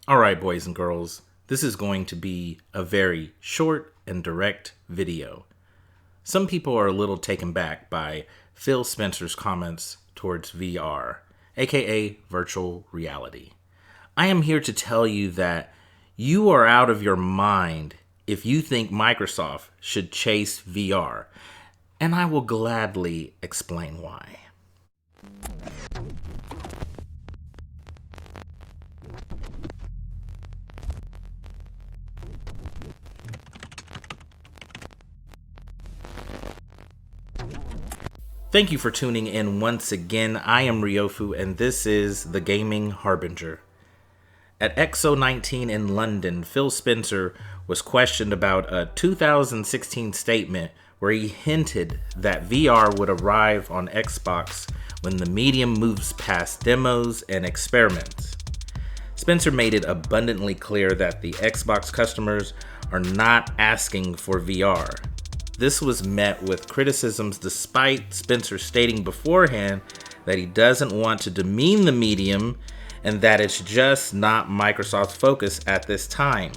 All right, boys and girls, this is going to be a very short and direct video. Some people are a little taken back by Phil Spencer's comments towards VR, aka virtual reality. I am here to tell you that you are out of your mind if you think Microsoft should chase VR, and I will gladly explain why. Thank you for tuning in once again. I am Ryofu, and this is The Gaming Harbinger. At XO19 in London, Phil Spencer was questioned about a 2016 statement where he hinted that VR would arrive on Xbox when the medium moves past demos and experiments. Spencer made it abundantly clear that the Xbox customers are not asking for VR. This was met with criticisms despite Spencer stating beforehand that he doesn't want to demean the medium and that it's just not Microsoft's focus at this time.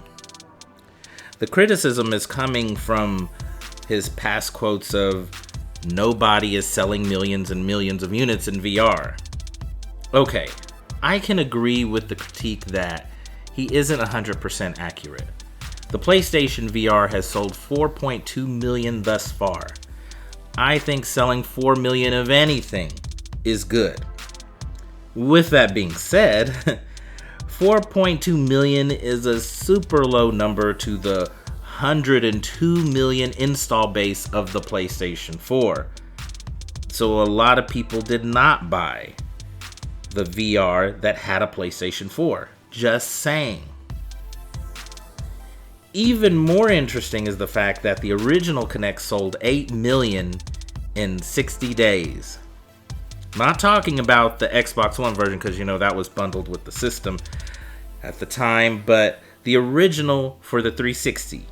The criticism is coming from his past quotes of, "Nobody is selling millions and millions of units in VR." Okay, I can agree with the critique that he isn't 100% accurate. The PlayStation VR has sold 4.2 million thus far. I think selling 4 million of anything is good. With that being said, 4.2 million is a super low number to the 102 million install base of the PlayStation 4. So a lot of people did not buy the VR that had a PlayStation 4. Just saying. Even more interesting is the fact that the original Kinect sold 8 million in 60 days. Not talking about the Xbox One version because, that was bundled with the system at the time, but the original for the 360.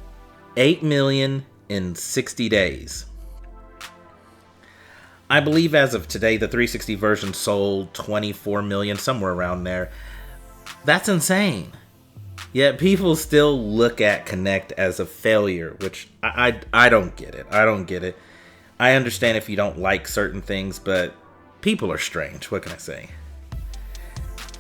8 million in 60 days. I believe as of today, the 360 version sold 24 million, somewhere around there. That's insane. Yet people still look at Kinect as a failure, which I don't get it. I don't get it. I understand if you don't like certain things, but people are strange. What can I say?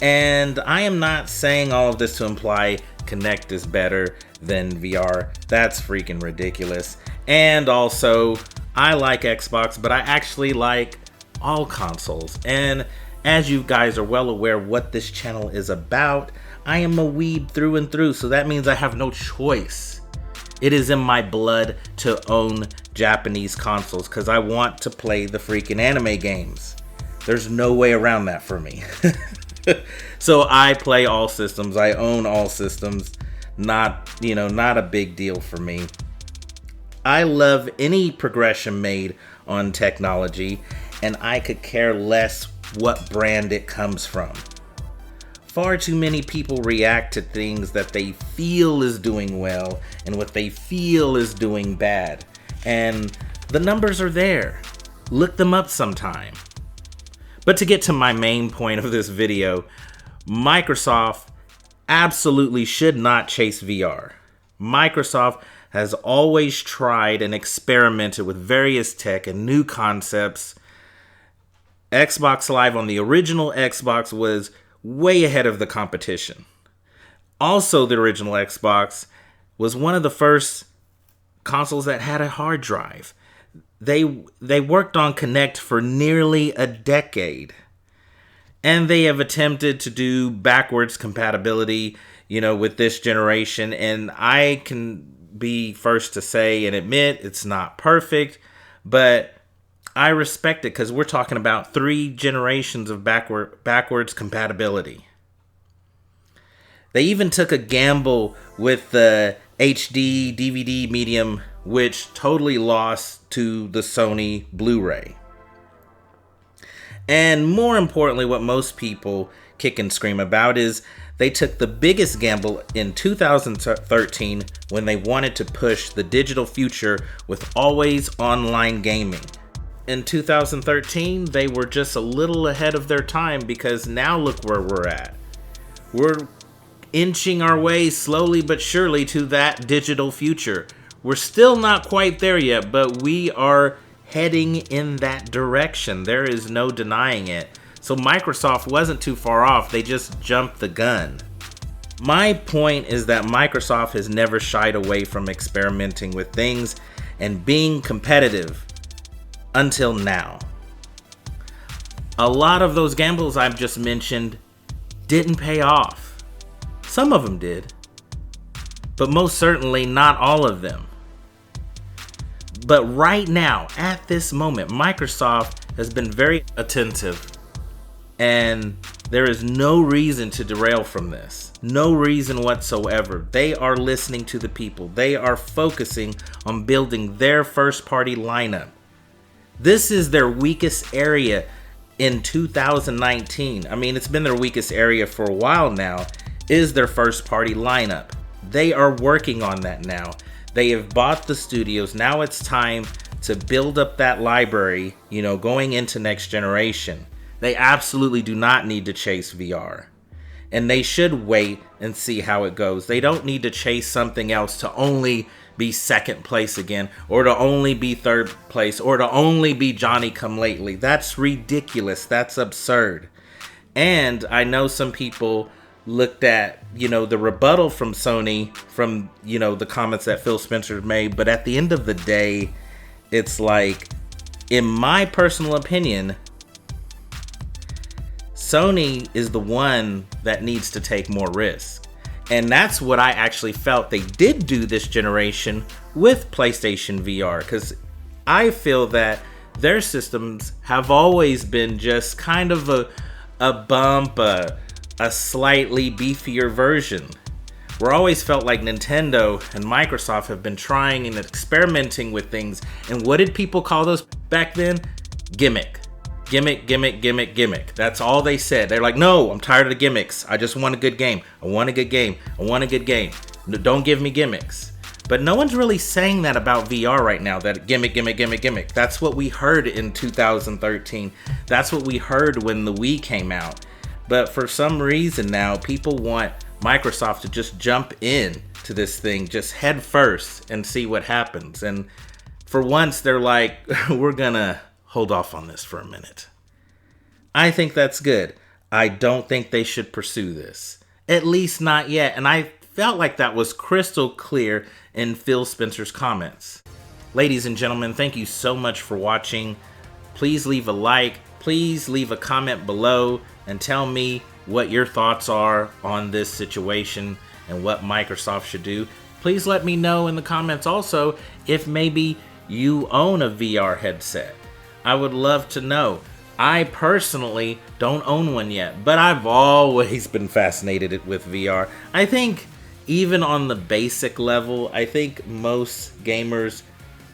And I am not saying all of this to imply Kinect is better than VR. That's freaking ridiculous. And also, I like Xbox, but I actually like all consoles. And as you guys are well aware what this channel is about, I am a weeb through and through, so that means I have no choice. It is in my blood to own Japanese consoles because I want to play the freaking anime games. There's no way around that for me. So I play all systems. I own all systems. Not a big deal for me. I love any progression made on technology, and I could care less what brand it comes from. Far too many people react to things that they feel is doing well and what they feel is doing bad. And the numbers are there. Look them up sometime. But to get to my main point of this video, Microsoft absolutely should not chase VR. Microsoft has always tried and experimented with various tech and new concepts. Xbox Live on the original Xbox was way ahead of the competition. Also, the original Xbox was one of the first consoles that had a hard drive. They worked on Kinect for nearly a decade. And they have attempted to do backwards compatibility, with this generation. And I can be first to say and admit it's not perfect, but I respect it because we're talking about 3 generations of backwards compatibility. They even took a gamble with the HD DVD medium, which totally lost to the Sony Blu-ray. And more importantly, what most people kick and scream about is they took the biggest gamble in 2013 when they wanted to push the digital future with always online gaming. In 2013, they were just a little ahead of their time because now look where we're at. We're inching our way slowly but surely to that digital future. We're still not quite there yet, but we are heading in that direction. There is no denying it. So Microsoft wasn't too far off. They just jumped the gun. My point is that Microsoft has never shied away from experimenting with things and being competitive until now. A lot of those gambles I've just mentioned didn't pay off. Some of them did, but most certainly not all of them. But right now, at this moment, Microsoft has been very attentive, and there is no reason to derail from this. No reason whatsoever. They are listening to the people. They are focusing on building their first-party lineup. This is their weakest area in 2019. I mean, it's been their weakest area for a while now, is their first-party lineup. They are working on that now. They have bought the studios. Now it's time to build up that library, going into next generation. They absolutely do not need to chase VR. And they should wait and see how it goes. They don't need to chase something else to only be second place again, or to only be third place, or to only be Johnny come lately. That's ridiculous. That's absurd. And I know some people looked at, the rebuttal from Sony, from, the comments that Phil Spencer made. But at the end of the day, it's like, in my personal opinion, Sony is the one that needs to take more risk. And that's what I actually felt they did do this generation with PlayStation VR. Because I feel that their systems have always been just kind of a bump, a slightly beefier version. We're always felt like Nintendo and Microsoft have been trying and experimenting with things. And what did people call those back then? Gimmick. Gimmick. That's all they said. They're like, no, I'm tired of the gimmicks. I just want a good game. I want a good game. Don't give me gimmicks. But no one's really saying that about VR right now, that gimmick. That's what we heard in 2013. That's what we heard when the Wii came out. But for some reason now, people want Microsoft to just jump in to this thing, just head first and see what happens. And for once, they're like, we're gonna hold off on this for a minute. I think that's good. I don't think they should pursue this. At least not yet. And I felt like that was crystal clear in Phil Spencer's comments. Ladies and gentlemen, thank you so much for watching. Please leave a like. Please leave a comment below and tell me what your thoughts are on this situation and what Microsoft should do. Please let me know in the comments also if maybe you own a VR headset. I would love to know. I personally don't own one yet, but I've always been fascinated with VR. I think even on the basic level, I think most gamers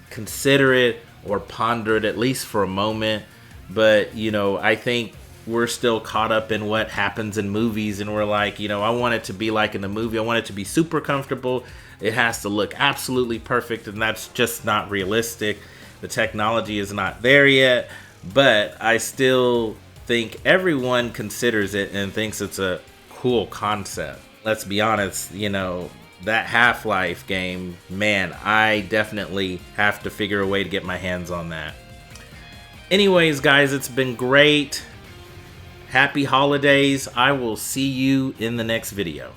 consider it or ponder it at least for a moment. But, I think we're still caught up in what happens in movies, and we're like, I want it to be like in the movie. I want it to be super comfortable. It has to look absolutely perfect, and that's just not realistic. The technology is not there yet, but I still think everyone considers it and thinks it's a cool concept. Let's be honest, that Half-Life game, man, I definitely have to figure a way to get my hands on that. Anyways, guys, it's been great. Happy holidays. I will see you in the next video.